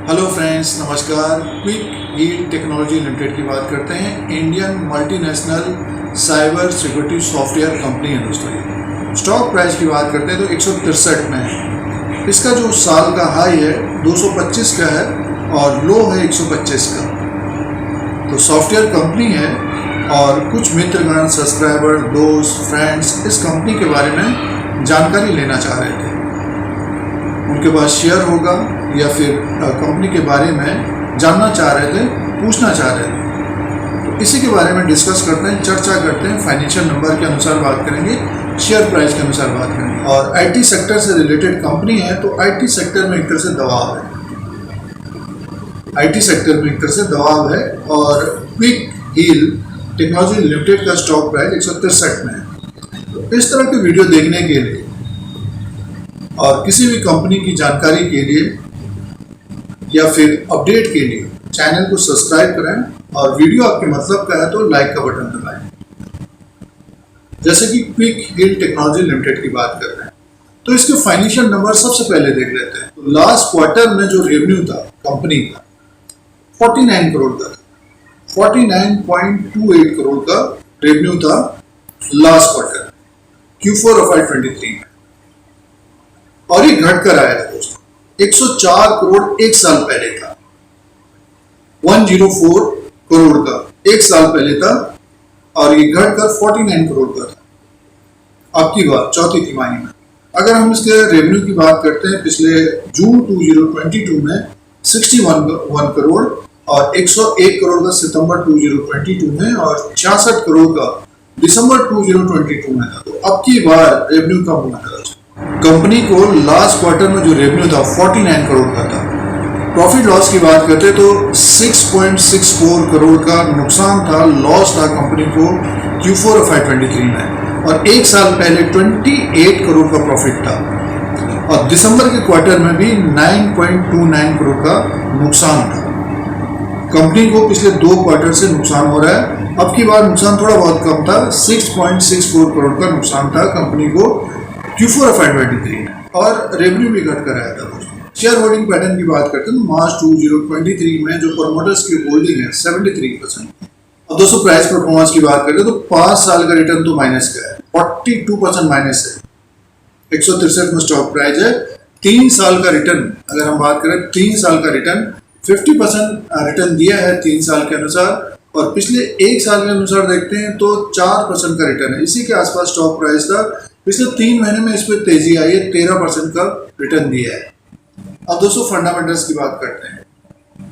Hello friends, नमस्कार। Quick heal technology limited की बात करते हैं। Indian multinational cyber security software company है दोस्तों। ये स्टॉक प्राइस की बात करते हैं तो 163 में है। इसका जो साल का हाई है 225 का है और लो है 125 का। तो सॉफ्टवेयर कंपनी है और कुछ मित्रगण, सब्सक्राइबर, दोस्त, फ्रेंड्स इस कंपनी के बारे में जानकारी लेना चाह रहे थे। उनके पास शेयर होगा या फिर कंपनी के बारे में जानना चाह रहे थे, पूछना चाह रहे थे। तो इसी के बारे में डिस्कस करते हैं, चर्चा करते हैं। फाइनेंशियल नंबर के अनुसार बात करेंगे, शेयर प्राइस के अनुसार बात करेंगे। और आईटी सेक्टर से रिलेटेड कंपनी है तो आईटी सेक्टर में एक तरह से दबाव है। आईटी सेक्टर में एक तरह से दबाव है और क्विक हील टेक्नोलॉजी लिमिटेड का स्टॉक प्राइस 163 में है। तो इस तरह की वीडियो देखने के लिए और किसी भी कंपनी की जानकारी के लिए या फिर अपडेट के लिए चैनल को सब्सक्राइब करें और वीडियो आपके मतलब का है तो लाइक का बटन दबाएं। जैसे कि क्विक हील टेक्नोलॉजी लिमिटेड की बात कर रहे हैं तो इसके फाइनेंशियल नंबर सबसे पहले देख लेते हैं। तो लास्ट क्वार्टर में जो रेवेन्यू था कंपनी का 49 करोड़ का था। 49.28 करोड़ का रेवेन्यू था last quarter Q4 of FY23 में। और ये घट कर आया था दोस्तों। 104 करोड़ एक साल पहले था। 104 करोड़ का एक साल पहले था और ये घट कर 49 करोड़ का था आपकी बात चौथी तिमाही में। अगर हम इसके रेवेन्यू की बात करते हैं, पिछले जून 2022 में 61 करोड़ और 101 करोड़ का सितंबर 2022 में और 66 करोड़ का दिसंबर 2022 में था। तो अब की बार रेवेन्यू कम हुआ था। कंपनी को लास्ट क्वार्टर में जो रेवेन्यू था 49 करोड़ का था। प्रॉफिट लॉस की बात करते तो 6.64 करोड़ का नुकसान था, लॉस था कंपनी को Q4 of FY23 में। और एक साल पहले 28 करोड़ का प्रॉफिट था और दिसंबर के क्वार्टर में भी 9.29 करोड़ का नुकसान था। कंपनी को पिछले 2 क्वार्टर से नुकसान हो रहा है। अब की बार नुकसान थोड़ा बहुत कम था, 6.64 करोड़ का नुकसान था कंपनी को Q4 of FY23 में और रेवेन्यू भी घट कर आया था दोस्तों। शेयर होल्डिंग पैटर्न की बात करते हैं तो मार्च 2023 में जो प्रमोटर्स की होल्डिंग है 73%। अब दोस्तों प्राइस परफॉर्मेंस की बात करते हैं तो 5 साल का रिटर्न तो माइनस का है, 42% माइनस है। 163 में स्टॉक प्राइस है। 3 साल का रिटर्न अगर हम बात करें, 3 साल का रिटर्न 50% रिटर्न दिया है 3 साल के अनुसार। और पिछले 1 साल के अनुसार देखते हैं तो 4% का रिटर्न है। इसी के आसपास स्टॉक प्राइस था। पिछले 3 महीने में इस पर तेजी आई है, 13% का रिटर्न दिया है। अब दोस्तों फंडामेंटल्स की बात करते हैं।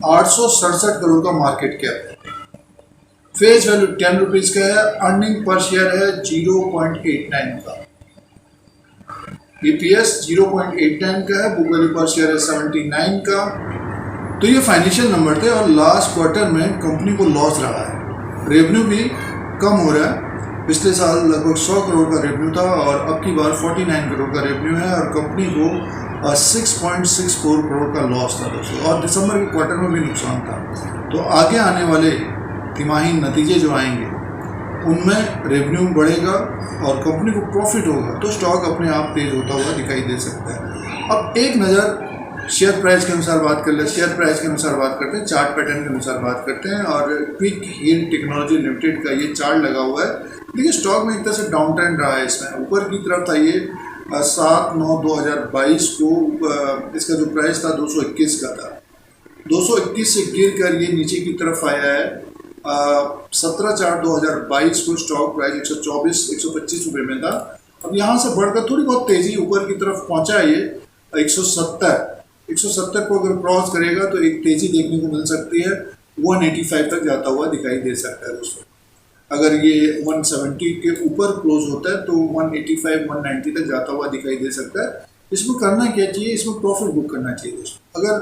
867 करोड़ का मार्केट कैप है। फेस वैल्यू 10 रुपीज का है। अर्निंग पर शेयर है 0.89 का। EPS 0.89 का है। बुक वैल्यू पर शेयर है 79 का। तो ये फाइनेंशियल नंबर थे और लास्ट क्वार्टर में कंपनी को लॉस रहा है। रेवेन्यू भी कम हो रहा है। पिछले साल लगभग 100 करोड़ का रेवेन्यू था और अब की बार 49 करोड़ का रेवेन्यू है और कंपनी को 6.64 करोड़ का लॉस था दोस्तों। और दिसंबर के क्वार्टर में भी नुकसान था। तो आगे आने वाले तिमाही नतीजे जो आएंगे उनमें रेवेन्यू बढ़ेगा और कंपनी को प्रॉफिट होगा तो स्टॉक अपने आप तेज होता हुआ दिखाई दे सकता है। अब एक नज़र शेयर प्राइस के अनुसार बात कर ले। शेयर प्राइस के अनुसार बात करते हैं, चार्ट पैटर्न के अनुसार बात करते हैं। और क्विक हील टेक्नोलॉजी लिमिटेड का ये चार्ट लगा हुआ है। देखिए स्टॉक में एक तरह से डाउन ट्रेंड रहा है। इसमें ऊपर की तरफ था ये 7/9/2022 को इसका जो प्राइस था 221 का था। 221 से गिर कर ये नीचे की तरफ आया है। 17/4/2022 को स्टॉक प्राइस 125 रुपये में था। अब यहाँ से बढ़कर थोड़ी बहुत तेजी ऊपर की तरफ पहुँचा है। ये 170 को अगर क्रॉस करेगा तो एक तेजी देखने को मिल सकती है। 185 तक जाता हुआ दिखाई दे सकता है दोस्तों। अगर ये 170 के ऊपर क्लोज होता है तो 185-190 तक जाता हुआ दिखाई दे सकता है। इसमें करना क्या चाहिए? इसमें प्रॉफिट बुक करना चाहिए दोस्तों। अगर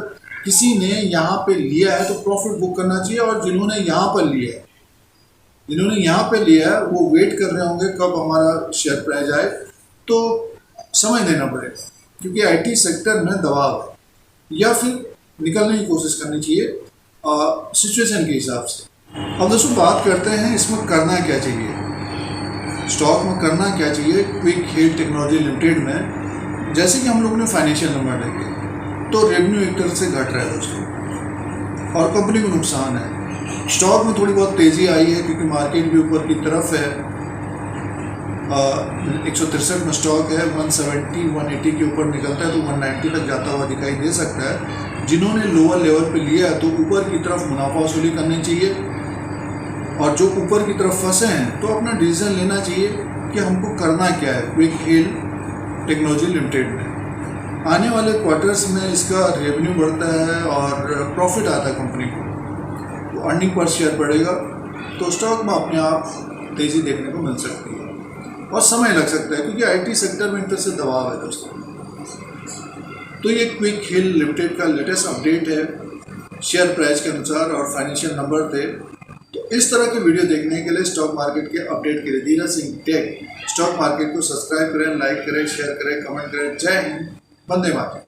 किसी ने यहाँ पे लिया है तो प्रॉफिट बुक करना चाहिए। और जिन्होंने यहाँ पर लिया है वो वेट कर रहे होंगे कब हमारा शेयर प्राइस आए, तो समय देना पड़ेगा क्योंकि आईटी सेक्टर में दबाव है। या फिर निकलने की कोशिश करनी चाहिए सिचुएशन के हिसाब से। अब दोस्तों बात करते हैं इसमें करना क्या चाहिए, स्टॉक में करना क्या चाहिए। क्विक हील टेक्नोलॉजी लिमिटेड में जैसे कि हम लोगों ने फाइनेंशियल नंबर देखे तो रेवेन्यू एक तरह से घट रहा है दोस्तों। और कंपनी को नुकसान है। स्टॉक में थोड़ी बहुत तेज़ी आई है क्योंकि मार्केट भी ऊपर की तरफ है। 163 में स्टॉक है, 170 180 के ऊपर निकलता है तो 190 तक जाता हुआ दिखाई दे सकता है। जिन्होंने लोअर लेवल पे लिया है तो ऊपर की तरफ मुनाफा वसूली करनी चाहिए, और जो ऊपर की तरफ फंसे हैं तो अपना डिसीजन लेना चाहिए कि हमको करना क्या है क्विक हिल टेक्नोलॉजी लिमिटेड में। आने वाले क्वार्टर्स में इसका रेवेन्यू बढ़ता है और प्रॉफिट आता है कंपनी को, तो अर्निंग पर शेयर बढ़ेगा तो स्टॉक में अपने आप तेज़ी देखने को मिल सकती है, और समय लग सकता है क्योंकि आईटी सेक्टर में इंटर से दबाव है दोस्तों। तो ये क्विक हिल लिमिटेड का लेटेस्ट अपडेट है शेयर प्राइस के अनुसार और फाइनेंशियल नंबर थे। तो इस तरह के वीडियो देखने के लिए स्टॉक मार्केट के अपडेट के लिए Dheeraj Singh take stock market को सब्सक्राइब करें, लाइक करें, शेयर करें, कमेंट करें। जय हिंद, वंदे मातरम।